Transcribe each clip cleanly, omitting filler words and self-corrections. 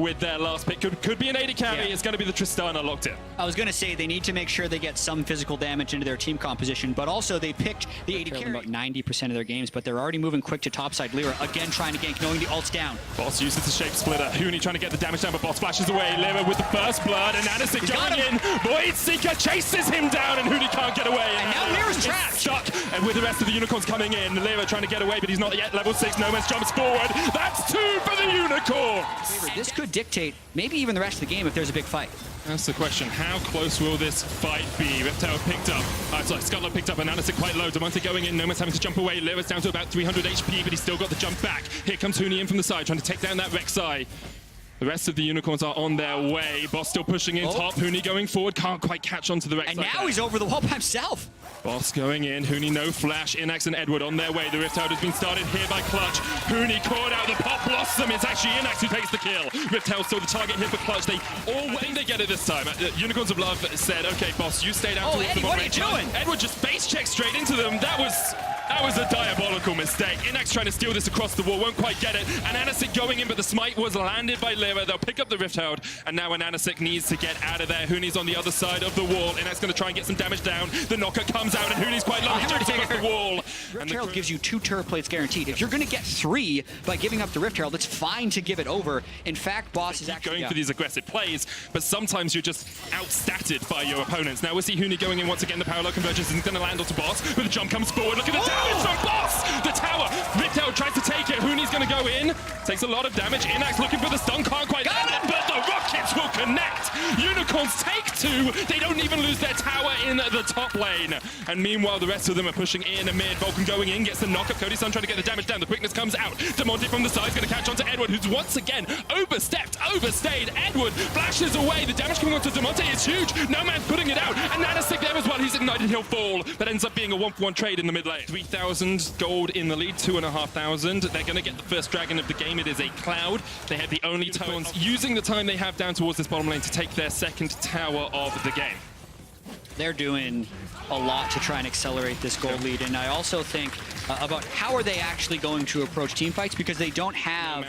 with their last pick. Could be an AD carry. It's going to be the Tristana locked in. I was going to say they need to make sure they get some physical damage into their team composition, but also they picked the AD carry about 90% of their games, but they're already moving quick to topside. Lyra again trying to gank, knowing the ult's down. Boss uses the shape splitter. Huni trying to get the damage down, but Boss flashes away. Lyra with the first blood, and Anasik going in. Void Seeker chases him down, and Huni can't get away. And now Lyra's trapped. Stuck, and with the rest of the Unicorns coming in, Lyra trying to get away, but he's not yet level 6. Noman's jumps forward. That's 2 for the Unicorns. This could dictate maybe even the rest of the game if there's a big fight. That's the question. How close will this fight be? Reptile picked up. Scutler picked up, and Anasik quite low. Demonte going in. Noman's having to jump away. Lyra's down to about 300 HP, but he's still got the jump back. Here comes Huni in from the side, trying to take down that Rek'Sai. The rest of the Unicorns are on their way. Boss still pushing in top. Huni going forward. Can't quite catch onto the Rek'Sai. And now he's over the wall by himself. Boss going in. Huni no flash. Inax and Edward on their way. The Rift Out has been started here by Clutch. Huni caught out the Pop Blossom. It's actually Inax who takes the kill. Rift Out still the target here for Clutch. They get it this time. Unicorns of Love said, okay, Boss, you stay down towards Eddie, the bottom. what are you doing? Edward just base checked straight into them. That was a diabolical mistake. Inax trying to steal this across the wall, won't quite get it. And Anasik going in, but the smite was landed by Lyra. They'll pick up the Rift Herald, and now when Anasik needs to get out of there, Huni's on the other side of the wall. Inax going to try and get some damage down. The knocker comes out, and Huni's quite low. He jumps across the wall. Rift Herald gives you 2 turret plates guaranteed. If you're going to get 3 by giving up the Rift Herald, it's fine to give it over. In fact, Boss is actually going for these aggressive plays, but sometimes you're just outstatted by your opponents. Now we'll see Huni going in once again. The parallel convergence isn't going to land onto Boss, but the jump comes forward. Look at the damage from Boss! The tower! Riptail tries to take it. Huni's going to go in. Takes a lot of damage. Inax looking for the stun. Can't quite land it, but the rockets will connect. Unicorns take 2. They don't even lose their tower in the top lane. And meanwhile, the rest of them are pushing in amid. Vulcan going in, gets the knock-up. Cody Sun trying to get the damage down. The quickness comes out. Demonte from the side is going to catch onto Edward, who's once again overstayed. Edward flashes away. The damage coming onto Demonte is huge. No man's putting it out. And Nanastic there as well. He's ignited. He'll fall. That ends up being a 1-for-1 trade in the mid lane. 3,000 gold in the lead, 2,500. They're going to get the first dragon of the game. It is a Cloud. They have the only Unicorns using the time they have down towards this bottom lane to take their second tower of the game. They're doing a lot to try and accelerate this gold lead, and I also think about how are they actually going to approach team fights, because they don't have...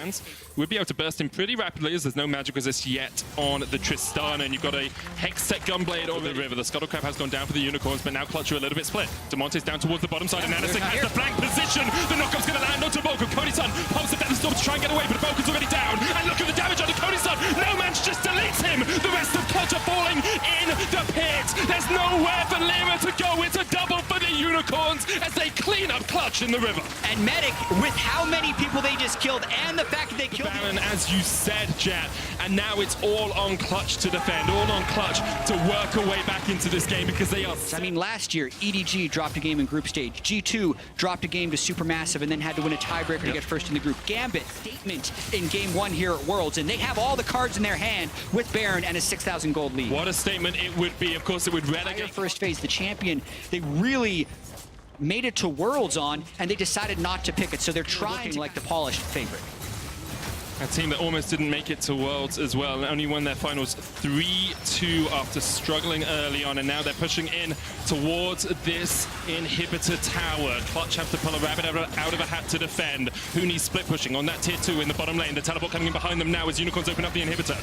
We'd be able to burst in pretty rapidly as there's no magic resist yet on the Tristana, and you've got a Hex-Tech Gunblade over the river. The Scuttlecrab has gone down for the Unicorns, but now Clutch are a little bit split. Demonte's down towards the bottom side, and Anasik has the flank position. The knockup's going to land onto Vulcan. Cody Sun pulls the Featherstorm to try and get away, but Vulcan's already down. And look at the damage on the Cody Sun. No Man's just deletes him. The rest of Clutch are falling in the pit. There's nowhere for Lyra to go. It's a double for the Unicorns as they clean up Clutch in the river. And Medic, with how many people they just killed, and the fact that they killed Baron, as you said, Jet, and now it's all on Clutch to defend, all on Clutch to work a way back into this game, because they are... I mean, last year, EDG dropped a game in group stage. G2 dropped a game to Supermassive and then had to win a tiebreaker to get first in the group. Gambit, statement in game 1 here at Worlds, and they have all the cards in their hand with Baron and a 6,000 gold lead. What a statement it would be. Of course, it would relegate... First phase, the champion, they really made it to Worlds on, and they decided not to pick it, so they're trying like the polished favorite. A team that almost didn't make it to Worlds as well, and only won their finals 3-2 after struggling early on, and now they're pushing in towards this inhibitor tower. Clutch have to pull a rabbit out of a hat to defend. Huni's split pushing on that tier 2 in the bottom lane. The teleport coming in behind them now as Unicorns open up the inhibitor.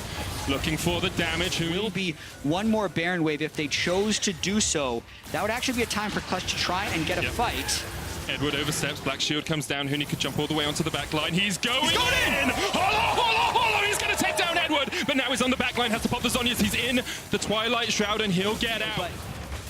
Looking for the damage. There will be one more Baron wave if they chose to do so. That would actually be a time for Clutch to try and get a fight. Edward oversteps, Black Shield comes down, Huni could jump all the way onto the back line. He's going in! Hollow! He's going to take down Edward, but now he's on the back line, has to pop the Zhonya's. He's in the Twilight Shroud, and he'll get out. But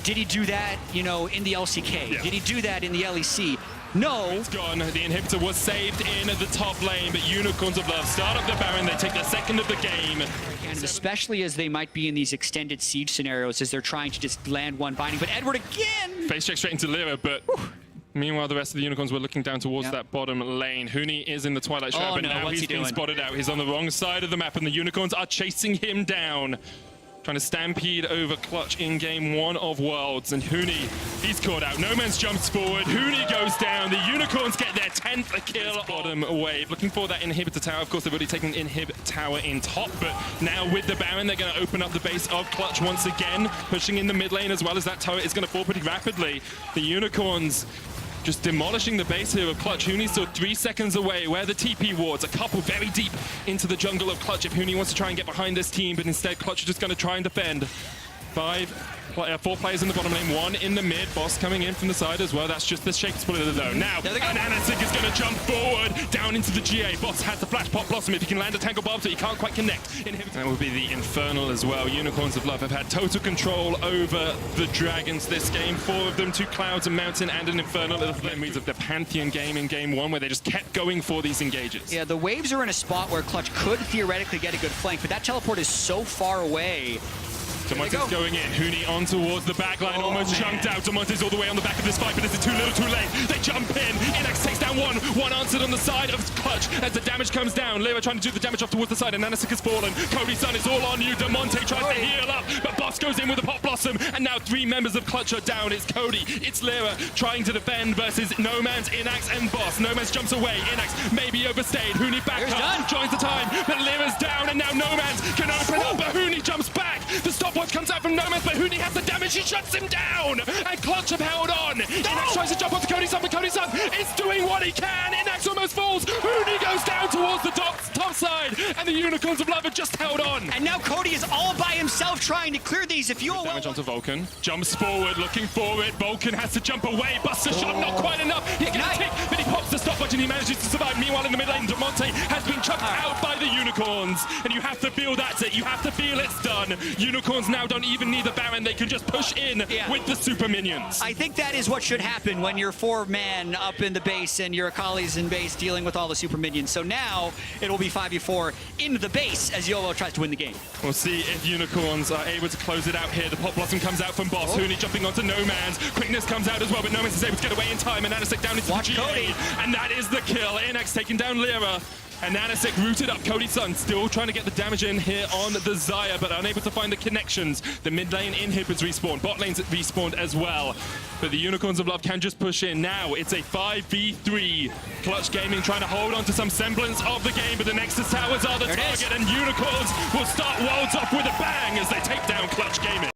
did he do that, you know, in the LCK? Yeah. Did he do that in the LEC? No. It's gone. The inhibitor was saved in the top lane, but Unicorns of Love start up the Baron. They take their second of the game. And especially as they might be in these extended siege scenarios as they're trying to just land one binding. But Edward again! Face check straight into Lyra, but... Meanwhile, the rest of the Unicorns were looking down towards that bottom lane. Huni is in the Twilight Shroud, but now he's been spotted out. He's on the wrong side of the map, and the Unicorns are chasing him down. Trying to stampede over Clutch in game 1 of Worlds. And Huni, he's caught out. No Man's jumps forward. Huni goes down. The Unicorns get their 10th kill. Bottom wave. Looking for that inhibitor tower. Of course, they've already taken inhib tower in top, but now with the Baron, they're going to open up the base of Clutch once again, pushing in the mid lane as well as that turret is going to fall pretty rapidly. The Unicorns just demolishing the base here of Clutch. Huni still 3 seconds away, where the TP wards, a couple very deep into the jungle of Clutch if Huni wants to try and get behind this team, but instead Clutch is just going to try and defend. 4 players in the bottom lane, 1 in the mid. Boss coming in from the side as well. That's just the shape split of the zone. Now, Anasik is going to jump forward down into the GA. Boss has the flash pop blossom. If he can land a Tangle Barb, so he can't quite connect. That would be the Infernal as well. Unicorns of Love have had total control over the Dragons this game. 4 of them, 2 Clouds, a Mountain, and an Infernal. The means of the Pantheon game in game 1, where they just kept going for these engages. Yeah, the waves are in a spot where Clutch could theoretically get a good flank, but that teleport is so far away. Damonte's going in. Huni on towards the back line, almost chunked out. Damonte's all the way on the back of this fight, but this is too little, too late. They jump in. Inax takes down one answered on the side of Clutch as the damage comes down. Lyra trying to do the damage off towards the side, and Nanasik has fallen. Cody's son is all on you. Damonte tries to heal up, but Boss goes in with a pop blossom, and now 3 members of Clutch are down. It's Cody, it's Lyra trying to defend versus Noman's, Inax, and Boss. Noman's jumps away. Inax maybe overstayed. Huni back up, joins the time, but Lyra's down, and now Noman's can open up, but Huni jumps back. The stopwatch comes out from Nomad, but Huni has the damage. He shuts him down, and Clutch have held on. Inax tries to jump onto Cody's son, but Cody's son is doing what he can. Inax almost falls. Huni goes down towards the top side, and the Unicorns of Love have just held on. And now Cody is all by himself trying to clear these. If UOL damage onto Vulcan, jumps forward, looking for it. Vulcan has to jump away. Busts a shot, not quite enough. He can kick, but he pops the stopwatch and he manages to survive. Meanwhile, in the mid lane, Damonte has been chucked out by the Unicorns, and you have to feel that's it. You have to feel it's done. Unicorns now don't even need the Baron. They can just push in with the super minions. I think that is what should happen when you're 4-man up in the base and your Akali's in base dealing with all the super minions. So now it will be 5v4 into the base as UOL tries to win the game. We'll see if Unicorns are able to close it out here. The pop blossom comes out from Boss. Huni jumping onto Noman's. Quickness comes out as well, but Noman's is able to get away in time, and Anasik down into the GA. Cody. And that is the kill. Inax taking down Lyra. And Anasik rooted up. Cody's son still trying to get the damage in here on the Xayah, but unable to find the connections. The mid lane inhibitors respawned. Bot lane's respawned as well. But the Unicorns of Love can just push in. Now it's a 5v3. Clutch Gaming trying to hold on to some semblance of the game, but the Nexus Towers are the target, and Unicorns will start worlds off with a bang as they take down Clutch Gaming.